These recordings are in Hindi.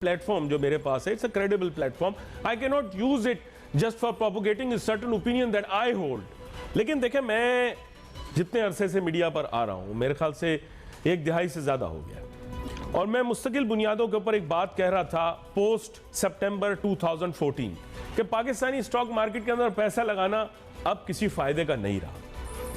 प्लेटफॉर्म जो मेरे पास है, it's a credible platform. I can not use it just for propagating a certain opinion that I hold. लेकिन देखें, मैं जितने अरसे से मीडिया पर आ रहा हूं, मेरे ख्याल से एक दिहाई से ज्यादा हो गया, और मैं मुस्तकिल बुनियादों के ऊपर एक बात कह रहा था पोस्ट सितंबर 2014 कि पाकिस्तानी स्टॉक मार्केट के अंदर पैसा लगाना अब किसी फायदे का नहीं रहा.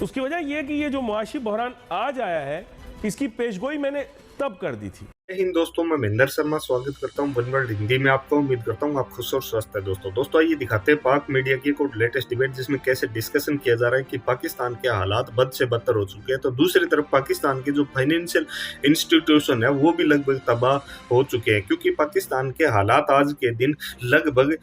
उसकी वजह यह है कि ये जो मुआशी बहरान आज आया है, इसकी पेशगोई मैंने तब कर दी थी. हिंद दोस्तों, मैं महेंद्र शर्मा स्वागत करता हूं वन वर्ल्ड हिंदी में. आपको उम्मीद करता हूं आप खुश और स्वस्थ है. दोस्तों आइए दिखाते हैं पाक मीडिया की एक लेटेस्ट डिबेट जिसमें कैसे डिस्कशन किया जा रहा है कि पाकिस्तान के हालात बद से बदतर हो चुके हैं, तो दूसरी तरफ पाकिस्तान के जो फाइनेंशियल इंस्टीट्यूशन है वो भी लगभग तबाह हो चुके हैं, क्योंकि पाकिस्तान के हालात आज के दिन लगभग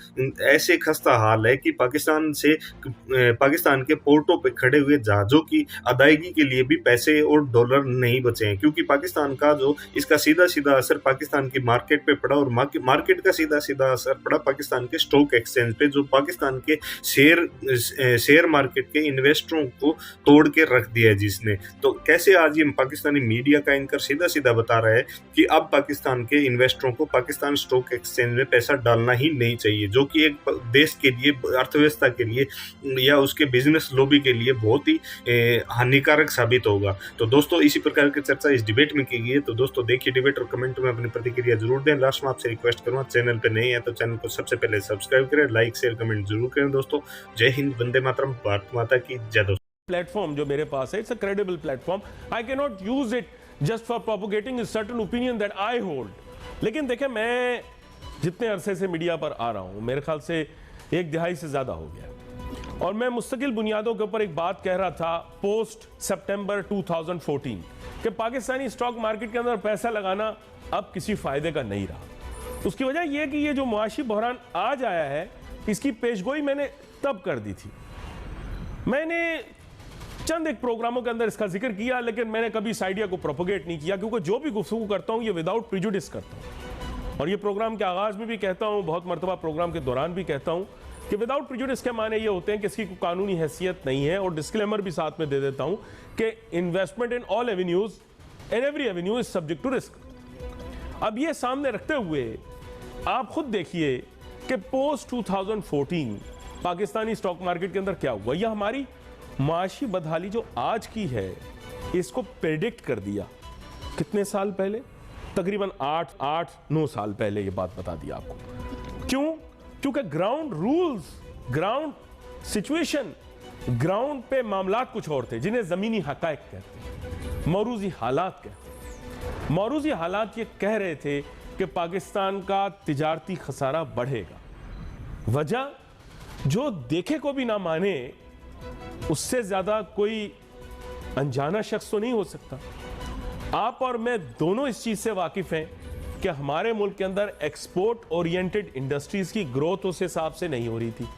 ऐसे खस्ता हाल है कि पाकिस्तान के पोर्टों पर खड़े हुए जहाजों की अदायगी के लिए भी पैसे और डॉलर नहीं बचे हैं, क्योंकि पाकिस्तान का जो इसका सीधा असर पाकिस्तान की मार्केट पे पड़ा और मार्केट का सीधा असर पड़ा पाकिस्तान के स्टॉक एक्सचेंज पे, जो पाकिस्तान के शेयर मार्केट के इन्वेस्टरों को तोड़ के रख दिया है जिसने. तो कैसे आज ये पाकिस्तानी मीडिया का एंकर सीधा बता रहा है कि अब पाकिस्तान के इन्वेस्टरों को पाकिस्तान स्टॉक एक्सचेंज में पैसा डालना ही नहीं चाहिए, जो कि एक देश के लिए, अर्थव्यवस्था के लिए या उसके बिजनेस लॉबी के लिए बहुत ही हानिकारक साबित होगा. तो दोस्तों इसी प्रकार की चर्चा इस डिबेट में की गई है. तो दोस्तों देखिए डिबेट और कमेंट में अपनी प्रतिक्रिया जरूर दें. लास्ट में आपसे रिक्वेस्ट करूंगा, चैनल पे नए हैं तो चैनल को सबसे पहले सब्सक्राइब करें, लाइक शेयर कमेंट जरूर करें. दोस्तों जय हिंद, वंदे मातरम, भारत माता की जय. दोस्तों प्लेटफॉर्म जो मेरे पास है, it's a credible platform. I can not use it just for propagating a certain opinion that I hold. लेकिन देखें, मैं जितने अरसे से मीडिया पर आ रहा हूं, मेरे ख्याल से एक दिहाई से ज्यादा हो गया, और मैं मुस्तकिल बुनियादों के ऊपर एक बात कह रहा था पोस्ट सितंबर 2014 कि पाकिस्तानी स्टॉक मार्केट के अंदर पैसा लगाना अब किसी फायदे का नहीं रहा. उसकी वजह यह है कि ये जो मुआशी बहरान आज आया है, इसकी पेशगोई मैंने तब कर दी थी. मैंने चंद एक प्रोग्रामों के अंदर इसका जिक्र किया, लेकिन मैंने कभी इस आइडिया को प्रोपोगेट नहीं किया, क्योंकि जो भी गुफ्तगू करता हूं ये विदाउट प्रिजुडिस करता हूं. और ये प्रोग्राम के आगाज में भी कहता हूं, बहुत मरतबा प्रोग्राम के दौरान भी कहता हूं कि विदाउट प्रिजुडिस के माने ये होते हैं कि इसकी कोई कानूनी हैसियत नहीं है. और डिस्क्लेमर भी साथ में दे देता हूं कि investment in all avenues and every avenue is subject to risk. अब ये सामने रखते हुए आप खुद देखिए कि पोस्ट 2014 पाकिस्तानी स्टॉक मार्केट के अंदर क्या हुआ. यह हमारी माशी बदहाली जो आज की है, इसको प्रेडिक्ट कर दिया कितने साल पहले, तकरीबन 8-9 साल पहले ये बात बता दी आपको. क्यों? क्योंकि ground rules, ground situation, ground पे मामलात कुछ और थे जिन्हें जमीनी हकायक कहते हैं, मौरूजी हालात कहते हैं. मौरूजी हालात ये कह रहे थे कि पाकिस्तान का तिजारती खसारा बढ़ेगा. वजह जो देखे को भी ना माने, उससे ज्यादा कोई अनजाना शख्स तो नहीं हो सकता. आप और मैं दोनों इस चीज से वाकिफ हैं कि हमारे मुल्क के अंदर एक्सपोर्ट ओरिएंटेड इंडस्ट्रीज की ग्रोथ उस हिसाब से नहीं हो रही थी,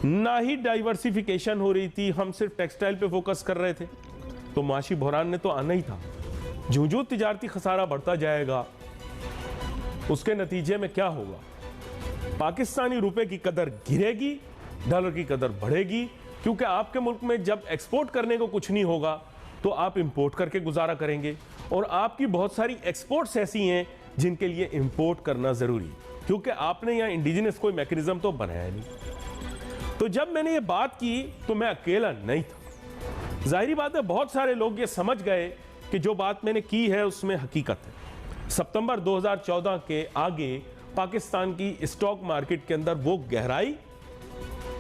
ना ही डाइवर्सिफिकेशन हो रही थी. हम सिर्फ टेक्सटाइल पे फोकस कर रहे थे. तो माशी बहरान ने तो आना ही था. जो तिजारती खसारा बढ़ता जाएगा, उसके नतीजे में क्या होगा? पाकिस्तानी रुपए की कदर गिरेगी, डॉलर की कदर बढ़ेगी, क्योंकि आपके मुल्क में जब एक्सपोर्ट करने को कुछ नहीं होगा तो आप इंपोर्ट करके गुजारा करेंगे. और आपकी बहुत सारी एक्सपोर्ट्स ऐसी हैं जिनके लिए इंपोर्ट करना जरूरी, क्योंकि आपने यहां इंडिजिनस कोई मैकेनिज्म तो बनाया नहीं. तो जब मैंने ये बात की तो मैं अकेला नहीं था. जाहिर बात है बहुत सारे लोग ये समझ गए कि जो बात मैंने की है उसमें हकीकत है. सितंबर 2014 के आगे पाकिस्तान की स्टॉक मार्केट के अंदर वो गहराई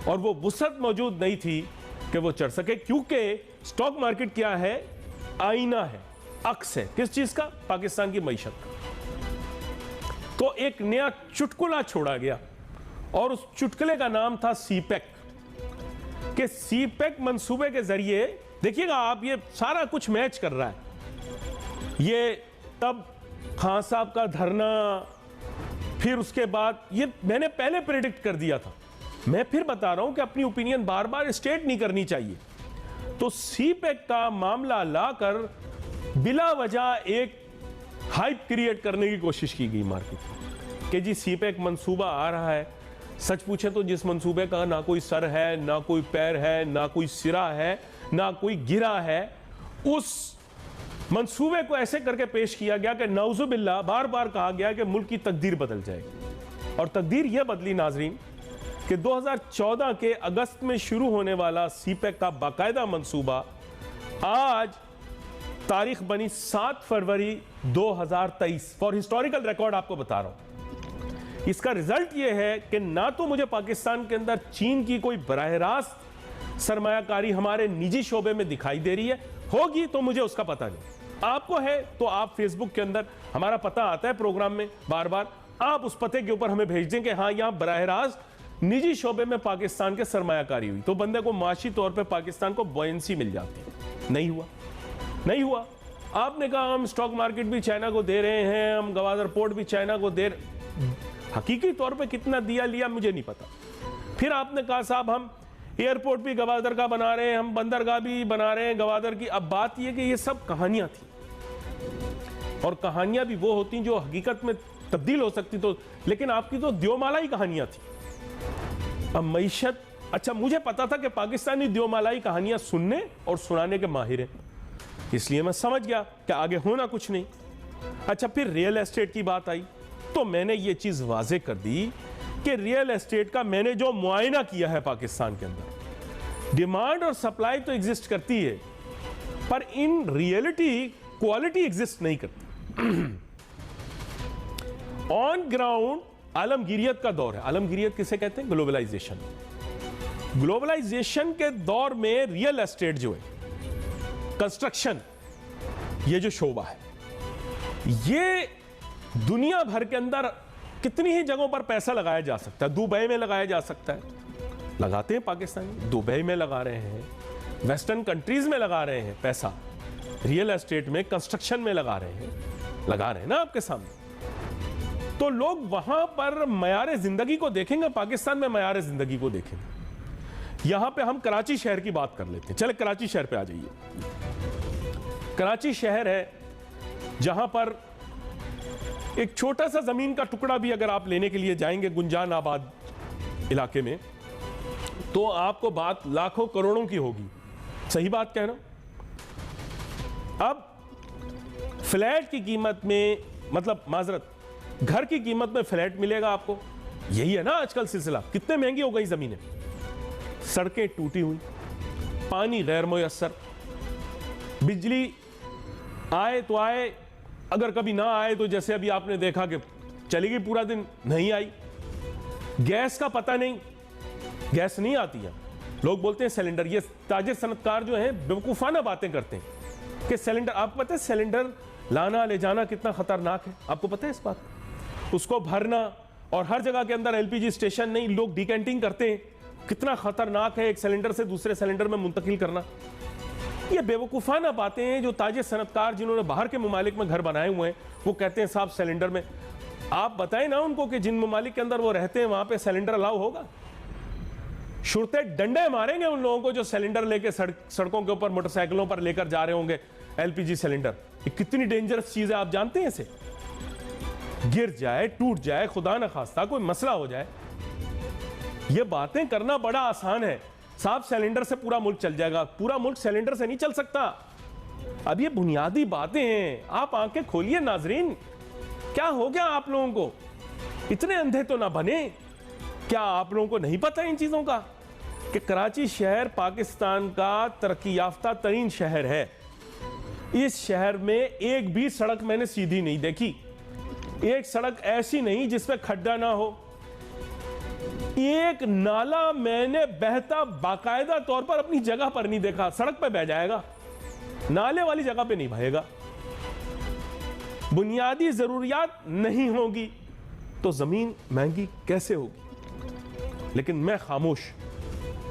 और वो वुसअत मौजूद नहीं थी कि वो चढ़ सके, क्योंकि स्टॉक मार्केट क्या है? आईना है, अक्स है. किस चीज का? पाकिस्तान की मईशत का. तो एक नया चुटकुला छोड़ा गया और उस चुटकुले का नाम था सीपेक. कि सीपेक मंसूबे के जरिए, देखिएगा आप, ये सारा कुछ मैच कर रहा है. ये तब खान साहब का धरना, फिर उसके बाद ये मैंने पहले प्रेडिक्ट कर दिया था. मैं फिर बता रहा हूं कि अपनी ओपिनियन बार बार स्टेट नहीं करनी चाहिए. तो सीपेक का मामला लाकर बिला वजह एक हाइप क्रिएट करने की कोशिश की गई मार्केट में कि जी सीपेक मंसूबा आ रहा है. सच पूछे तो जिस मंसूबे का ना कोई सर है, ना कोई पैर है, ना कोई सिरा है, ना कोई गिरा है, उस मंसूबे को ऐसे करके पेश किया गया कि नौजुबिल्ला बार बार कहा गया कि मुल्क की तकदीर बदल जाएगी। और तकदीर यह बदली नाजरीन कि 2014 के अगस्त में शुरू होने वाला सीपेक का बाकायदा मंसूबा आज तारीख बनी 7 फरवरी 2023। फॉर हिस्टोरिकल रिकॉर्ड आपको बता रहा हूं। इसका रिजल्ट यह है कि ना तो मुझे पाकिस्तान के अंदर चीन की कोई बराह रास्त सरमायाकारी हमारे निजी शोबे में दिखाई दे रही है, होगी तो मुझे उसका पता नहीं। आपको है तो आप फेसबुक के अंदर, हमारा पता आता है प्रोग्राम में बार बार, आप उस पते के ऊपर हमें भेज दें कि हाँ यहां बराह रास्त निजी शोबे में पाकिस्तान के सरमायाकारी हुई, तो बंदे को माशी तौर पे पाकिस्तान को बॉयंसी मिल जाती है। नहीं हुआ, नहीं हुआ। आपने कहा हम स्टॉक मार्केट भी चाइना को दे रहे हैं, हम गवादर पोर्ट भी चाइना को दे रहे, हकीकी तौर पे कितना दिया लिया मुझे नहीं पता। फिर आपने कहा साहब हम एयरपोर्ट भी गवादर का बना रहे हैं, हम बंदरगाह भी बना रहे हैं गवादर की। अब बात यह कि ये सब कहानियां थी, और कहानियां भी वो होती जो हकीकत में तब्दील हो सकती, तो लेकिन आपकी तो द्योमालाई कहानियां थी। अब मईशत, अच्छा मुझे पता था कि पाकिस्तानी द्योमालाई कहानियां सुनने और सुनाने के माहिर हैं, इसलिए मैं समझ गया कि आगे होना कुछ नहीं। अच्छा फिर रियल एस्टेट की बात आई तो मैंने ये चीज वाजे कर दी कि रियल एस्टेट का मैंने जो मुआयना किया है पाकिस्तान के अंदर, डिमांड और सप्लाई तो एग्जिस्ट करती है, पर इन रियलिटी क्वालिटी एग्जिस्ट नहीं करती। ऑन ग्राउंड आलमगीरियत का दौर है। आलमगीरियत किसे कहते हैं? ग्लोबलाइजेशन। ग्लोबलाइजेशन के दौर में रियल एस्टेट जो है, कंस्ट्रक्शन, ये जो शोबा है, ये दुनिया भर के अंदर कितनी ही जगहों पर पैसा लगाया जा सकता है। दुबई में लगाया जा सकता है, लगाते हैं पाकिस्तानी, दुबई में लगा रहे हैं, वेस्टर्न कंट्रीज में लगा रहे हैं पैसा, रियल एस्टेट में, कंस्ट्रक्शन में लगा रहे हैं ना आपके सामने। तो लोग वहां पर मयार जिंदगी को देखेंगे, पाकिस्तान में मयार जिंदगी को देखेंगे। यहां पे हम कराची शहर की बात कर लेते हैं। चले कराची शहर पे आ जाइए। कराची शहर है जहां पर एक छोटा सा जमीन का टुकड़ा भी अगर आप लेने के लिए जाएंगे गुंजान आबाद इलाके में, तो आपको बात लाखों करोड़ों की होगी। सही बात कहना। अब फ्लैट की कीमत में, मतलब माजरत, घर की कीमत में फ्लैट मिलेगा आपको, यही है ना आजकल सिलसिला। कितने महंगी हो गई जमीनें, सड़कें टूटी हुई, पानी गैर मुयस्सर, बिजली आए तो आए, अगर कभी ना आए तो जैसे अभी आपने देखा कि चली गई पूरा दिन, नहीं आई। गैस का पता नहीं, गैस नहीं आती है। लोग बोलते हैं सिलेंडर, ये ताजिर सनतकार जो हैं बेवकूफाना बातें करते हैं कि सिलेंडर, आपको पता है सिलेंडर लाना ले जाना कितना खतरनाक है, आपको पता है इस बात? उसको भरना, और हर जगह के अंदर एलपीजी स्टेशन नहीं, लोग डिकेंटिंग करते हैं, कितना खतरनाक है एक सिलेंडर से दूसरे सिलेंडर में मुंतकिल करना। ये बेवकूफाना बातें हैं जो ताजिर सनतकार जिन्होंने बाहर के ममालिक में घर बनाए हुए हैं, वो कहते हैं साहब सिलेंडर में। आप बताएं ना उनको कि जिन ममालिक के अंदर वो रहते हैं वहां पे सिलेंडर अलाउ होगा? शुरते डंडे मारेंगे उन लोगों को जो सिलेंडर लेके सड़कों के ऊपर मोटरसाइकिलों पर लेकर जा रहे होंगे एलपीजी सिलेंडर। ये कितनी डेंजरस चीज है, आप जानते हैं इसे? गिर जाए, टूट जाए, खुदा न खास्ता कोई मसला हो जाए, ये बातें करना बड़ा आसान है। साहब सिलेंडर से पूरा मुल्क चल जाएगा, पूरा मुल्क सिलेंडर से नहीं चल सकता। अब ये बुनियादी बातें हैं, आप आंखें खोलिए नाजरीन। क्या हो गया आप लोगों को? इतने अंधे तो ना बने। क्या आप लोगों को नहीं पता इन चीजों का कि कराची शहर पाकिस्तान का तरक्की याफ्ता तरीन शहर है? इस शहर में एक भी सड़क मैंने सीधी नहीं देखी, एक सड़क ऐसी नहीं जिसमें खड्डा ना हो, एक नाला मैंने बहता बाकायदा तौर पर अपनी जगह पर नहीं देखा। सड़क पे बह जाएगा, नाले वाली जगह पे नहीं बहेगा। बुनियादी जरूरियात नहीं होगी तो जमीन महंगी कैसे होगी? लेकिन मैं खामोश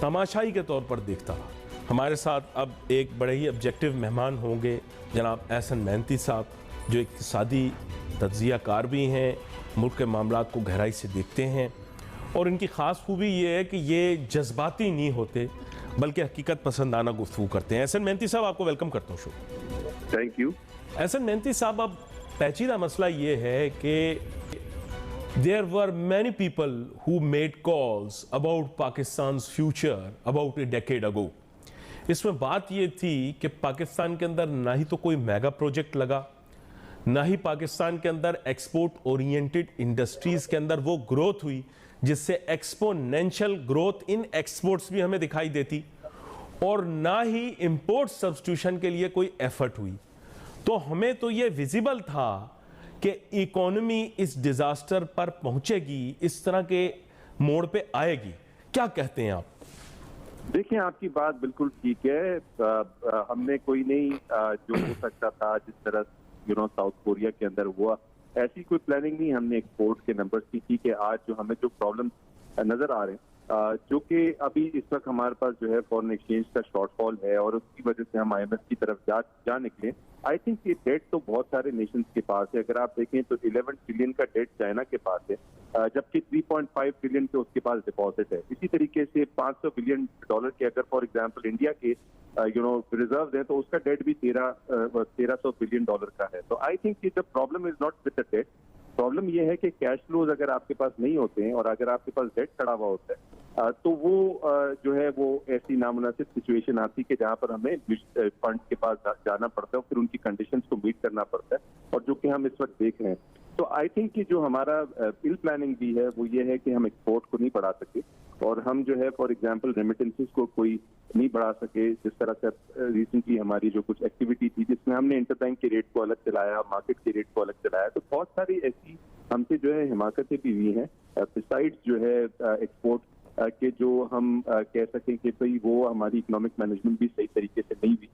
तमाशाई के तौर पर देखता रहा। हमारे साथ अब एक बड़े ही ऑब्जेक्टिव मेहमान होंगे, जनाब एहसन मेहनती साहब, जो इक्तिसादी तज्जिया कार भी हैं, मुल्क के मामलात को गहराई से देखते हैं, और इनकी ख़ास खूबी ये है कि ये जज्बाती नहीं होते बल्कि हकीकत पसंदाना गुफ्तगू करते हैं। एहसन मेहनती साहब, आपको वेलकम करता हूँ शो। Thank you. एहसन मेहनती साहब, अब पेचीदा मसला ये है कि there were many people who made calls about Pakistan's future about a decade ago, इसमें बात ये थी कि पाकिस्तान के अंदर ना ही तो कोई मेगा प्रोजेक्ट लगा, ना ही पाकिस्तान के अंदर एक्सपोर्ट ओरिएंटेड इंडस्ट्रीज के अंदर वो ग्रोथ हुई जिससे एक्सपोनेंशियल ग्रोथ इन एक्सपोर्ट्स भी हमें दिखाई देती, और ना ही इंपोर्ट सब्स्टिट्यूशन के लिए कोई एफर्ट हुई। तो हमें तो ये विजिबल था कि इकोनॉमी इस डिजास्टर पर पहुंचेगी, इस तरह के मोड़ पे आएगी। क्या कहते हैं आप? देखिए, आपकी बात बिल्कुल ठीक है। हमने कोई नहीं जो हो सकता था जिस तरह साउथ कोरिया के अंदर हुआ, ऐसी कोई प्लानिंग नहीं हमने एक्सपोर्ट के नंबर्स की थी कि आज जो हमें जो प्रॉब्लम नजर आ रहे हैं, जो कि अभी इस वक्त हमारे पास जो है फॉरेन एक्सचेंज का शॉर्टफॉल है और उसकी वजह से हम IMF की तरफ जा निकले। आई थिंक ये डेट तो बहुत सारे नेशंस के पास है। अगर आप देखें तो 11 ट्रिलियन का डेट चाइना के पास है, जबकि 3.5 ट्रिलियन के उसके पास डिपॉजिट है। इसी तरीके से $500 बिलियन के अगर फॉर एग्जांपल इंडिया के रिजर्व है तो उसका डेट भी 1300 बिलियन का है। तो I think the problem is not with the debt, problem ये है कि कैश फ्लोज अगर आपके पास नहीं होते हैं और अगर आपके पास डेट खड़ा हुआ होता है तो वो जो है वो ऐसी नामुनासिब सिचुएशन आती है कि जहां पर हमें फंड के पास जाना पड़ता है और फिर उनकी कंडीशंस को मीट करना पड़ता है, और जो कि हम इस वक्त देख रहे हैं। तो आई थिंक कि जो हमारा इल प्लानिंग भी है वो ये है कि हम एक्सपोर्ट को नहीं बढ़ा सके और हम जो है फॉर एग्जांपल रेमिटेंसेस को कोई नहीं बढ़ा सके। जिस तरह से रिसेंटली हमारी जो कुछ एक्टिविटी थी जिसमें हमने इंटरबैंक के रेट को अलग चलाया, मार्केट के रेट को अलग चलाया, तो बहुत सारी ऐसी हमसे जो है हिमाकतें भी हुई हैं बिसाइड्स जो है एक्सपोर्ट के, जो हम कह सकें कि भाई वो हमारी इकोनॉमिक मैनेजमेंट भी सही तरीके से नहीं हुई।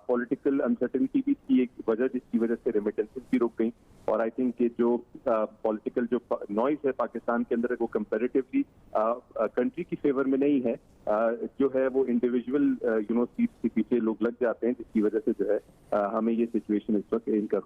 पॉलिटिकल अनसर्टेनिटी भी थी एक वजह जिसकी वजह से रेमिटेंसेस भी रुक गई, और आई थिंक कि जो पॉलिटिकल जो नॉइज है पाकिस्तान के अंदर वो कंपैरेटिवली कंट्री की फेवर में नहीं है, जो है वो इंडिविजुअल सीट्स के पीछे लोग लग जाते हैं, जिसकी वजह से जो है हमें ये सिचुएशन इस वक्त इनकर